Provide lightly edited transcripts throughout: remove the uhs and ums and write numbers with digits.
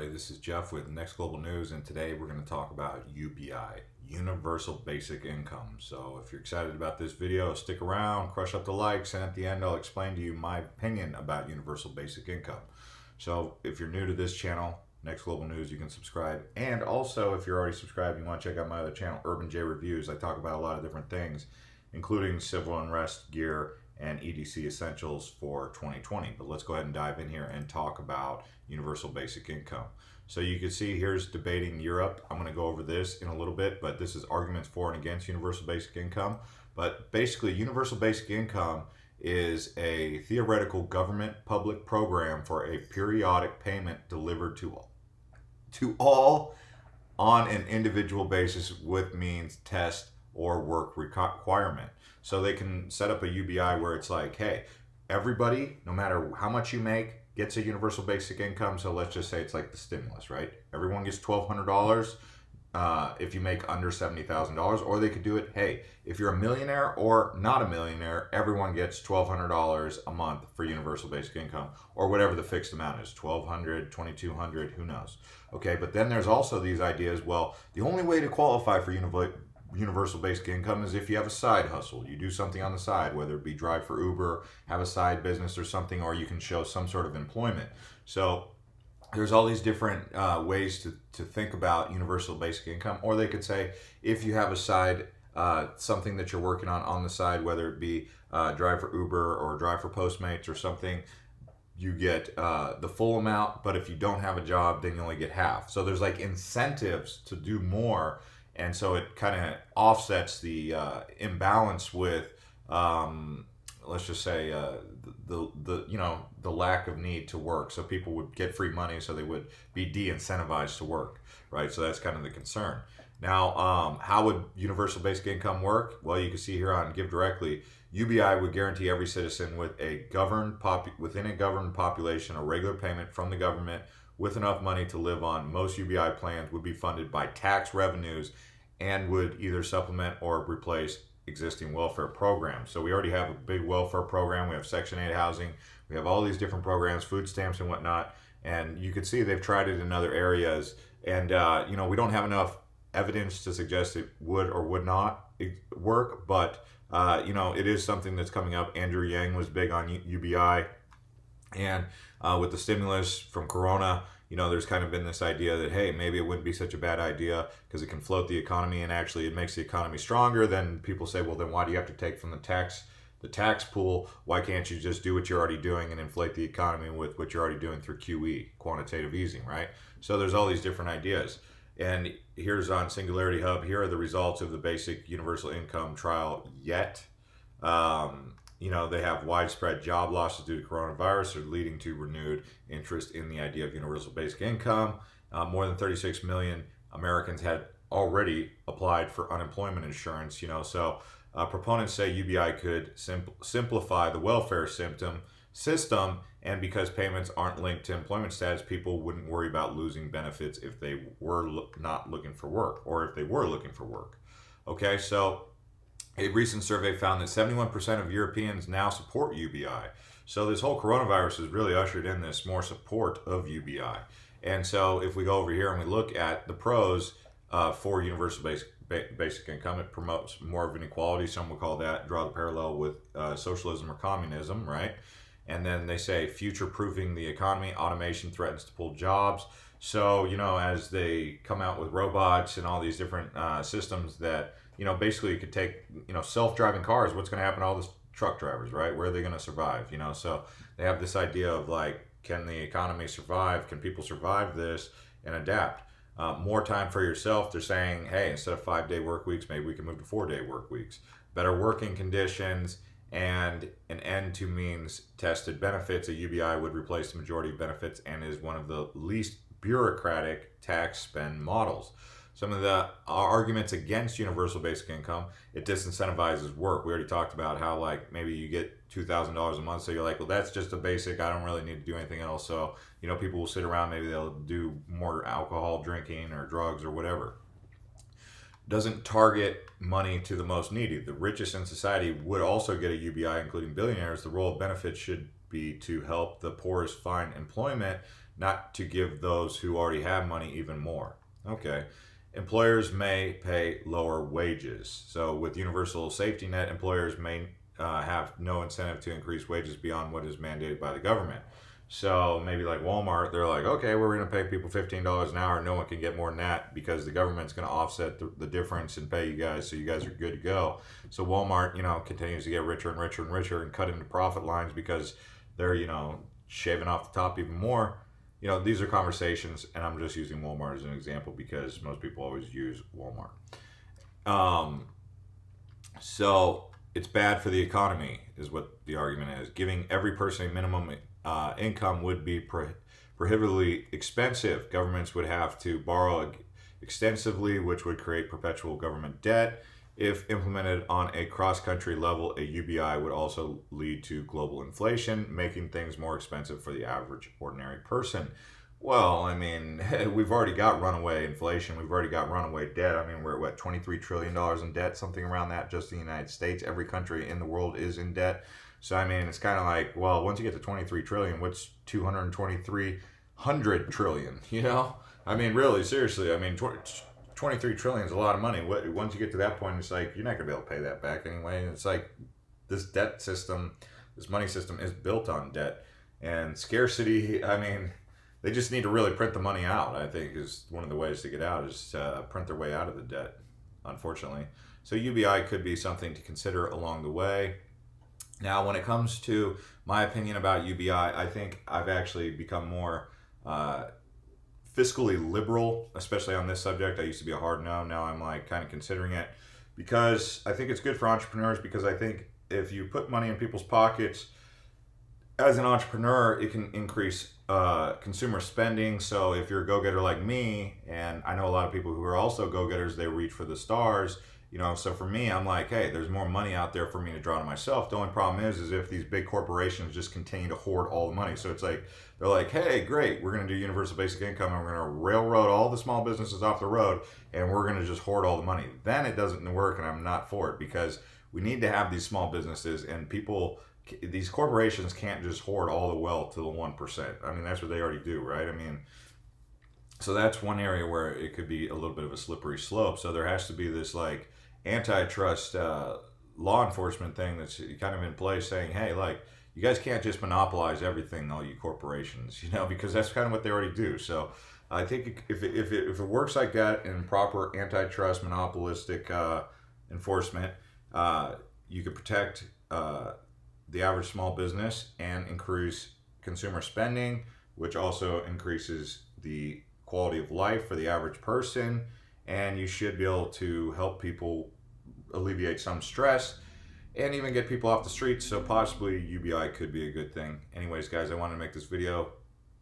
everybody. This is Jeff with Next Global News, and today we're going to talk about UBI, Universal Basic Income. So if you're excited about this video, stick around, crush up the likes, and at the end I'll explain to you my opinion about Universal Basic Income. So if you're new to this channel, Next Global News, you can subscribe. And also, if you're already subscribed, you want to check out my other channel, Urban J Reviews. I talk about a lot of different things, including civil unrest gear and EDC essentials for 2020. But let's go ahead and dive in here and talk about universal basic income. So you can see here's debating Europe. I'm going to go over this in a little bit, but this is arguments for and against universal basic income. But basically, universal basic income is a theoretical government public program for a periodic payment delivered to all on an individual basis with means, test, or work requirement. So they can set up a UBI where it's like, hey, everybody, no matter how much you make, gets a universal basic income. So let's just say it's like the stimulus, right? Everyone gets $1,200 if you make under $70,000. Or they could do it, hey, if you're a millionaire or not a millionaire, everyone gets $1,200 a month for universal basic income, or whatever the fixed amount is, $1,200, $2,200, who knows? Okay, but then there's also these ideas, well, the only way to qualify for universal basic income is if you have a side hustle. You do something on the side, whether it be drive for Uber, have a side business or something, or you can show some sort of employment. So there's all these different ways to think about universal basic income. Or they could say, if you have a side, something that you're working on the side, whether it be drive for Uber or drive for Postmates or something, you get the full amount. But if you don't have a job, then you only get half. So there's like incentives to do more. And so it kind of offsets the imbalance with, let's just say, the lack of need to work. So people would get free money, so they would be de-incentivized to work, right? So that's kind of the concern. Now, how would universal basic income work? Well, you can see here on Give Directly, UBI would guarantee every citizen with within a governed population a regular payment from the government with enough money to live on. Most UBI plans would be funded by tax revenues and would either supplement or replace existing welfare programs. So we already have a big welfare program. We have Section 8 housing. We have all these different programs, food stamps and whatnot. And you can see they've tried it in other areas. And, we don't have enough evidence to suggest it would or would not work. But, it is something that's coming up. Andrew Yang was big on UBI. And with the stimulus from Corona, there's kind of been this idea that, hey, maybe it wouldn't be such a bad idea because it can float the economy, and actually it makes the economy stronger. Then people say, well, then why do you have to take from the tax pool? Why can't you just do what you're already doing and inflate the economy with what you're already doing through QE, quantitative easing, right? So there's all these different ideas. And here's on Singularity Hub, here are the results of the basic universal income trial yet. They have widespread job losses due to coronavirus are leading to renewed interest in the idea of universal basic income. More than 36 million Americans had already applied for unemployment insurance. So proponents say UBI could simplify the welfare system, and because payments aren't linked to employment status, people wouldn't worry about losing benefits if they were not looking for work, or if they were looking for work. Okay, so a recent survey found that 71% of Europeans now support UBI. So this whole coronavirus has really ushered in this more support of UBI. And so if we go over here and we look at the pros for universal basic income, it promotes more of an equality. Some would call that, draw the parallel with socialism or communism, right? And then they say future-proofing the economy, automation threatens to pull jobs. So, as they come out with robots and all these different systems that, basically you could take, self-driving cars, what's going to happen to all the truck drivers, right? Where are they going to survive? So they have this idea of like, can the economy survive? Can people survive this and adapt? More time for yourself. They're saying, hey, instead of 5-day work weeks, maybe we can move to 4-day work weeks. Better working conditions and an end to means tested benefits. A UBI would replace the majority of benefits and is one of the least bureaucratic tax spend models. Some of the arguments against universal basic income, it disincentivizes work. We already talked about how, like, maybe you get $2,000 a month, so you're like, well, that's just a basic, I don't really need to do anything else. So, people will sit around, maybe they'll do more alcohol drinking or drugs or whatever. Doesn't target money to the most needy. The richest in society would also get a UBI, including billionaires. The role of benefits should be to help the poorest find employment, not to give those who already have money even more. Okay. Employers may pay lower wages. So with universal safety net, employers may have no incentive to increase wages beyond what is mandated by the government. So maybe like Walmart, they're like, okay, we're going to pay people $15 an hour. No one can get more than that because the government's going to offset the difference and pay you guys, so you guys are good to go. So Walmart, continues to get richer and richer and richer and cut into profit lines because they're, shaving off the top even more. These are conversations, and I'm just using Walmart as an example because most people always use Walmart. So it's bad for the economy is what the argument is. Giving every person a minimum income would be prohibitively expensive. Governments would have to borrow extensively, which would create perpetual government debt. If implemented on a cross-country level, a UBI would also lead to global inflation, making things more expensive for the average ordinary person. Well, we've already got runaway inflation. We've already got runaway debt. We're at $23 trillion in debt, something around that, just in the United States. Every country in the world is in debt. So, it's kind of like, well, once you get to 23 trillion, what's 223 trillion, really, seriously, 23 trillion is a lot of money. Once you get to that point, it's like, you're not going to be able to pay that back anyway. And it's like, this debt system, this money system is built on debt. And scarcity, they just need to really print the money out, I think, is one of the ways to get out, is print their way out of the debt, unfortunately. So UBI could be something to consider along the way. Now, when it comes to my opinion about UBI, I think I've actually become more fiscally liberal, especially on this subject. I used to be a hard no. Now I'm kind of considering it because I think it's good for entrepreneurs, because I think if you put money in people's pockets as an entrepreneur, it can increase consumer spending. So if you're a go-getter like me, and I know a lot of people who are also go-getters, they reach for the stars. So for me, I'm like, hey, there's more money out there for me to draw to myself. The only problem is if these big corporations just continue to hoard all the money. So it's like, they're like, hey, great, we're going to do universal basic income, and we're going to railroad all the small businesses off the road, and we're going to just hoard all the money. Then it doesn't work, and I'm not for it, because we need to have these small businesses, and these corporations can't just hoard all the wealth to the 1%. That's what they already do, right? So that's one area where it could be a little bit of a slippery slope. So there has to be this antitrust law enforcement thing that's kind of in place, saying, hey, you guys can't just monopolize everything, all you corporations, because that's kind of what they already do. So I think if it works like that in proper antitrust monopolistic enforcement, you could protect the average small business and increase consumer spending, which also increases the quality of life for the average person, and you should be able to help people alleviate some stress and even get people off the streets. So possibly UBI could be a good thing. Anyways, guys, I wanted to make this video.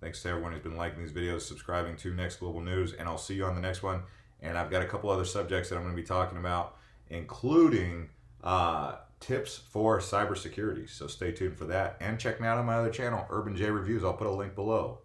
Thanks to everyone who's been liking these videos, subscribing to Next Global News, and I'll see you on the next one. And I've got a couple other subjects that I'm going to be talking about, including tips for cybersecurity. So stay tuned for that, and check me out on my other channel, Urban J Reviews. I'll put a link below.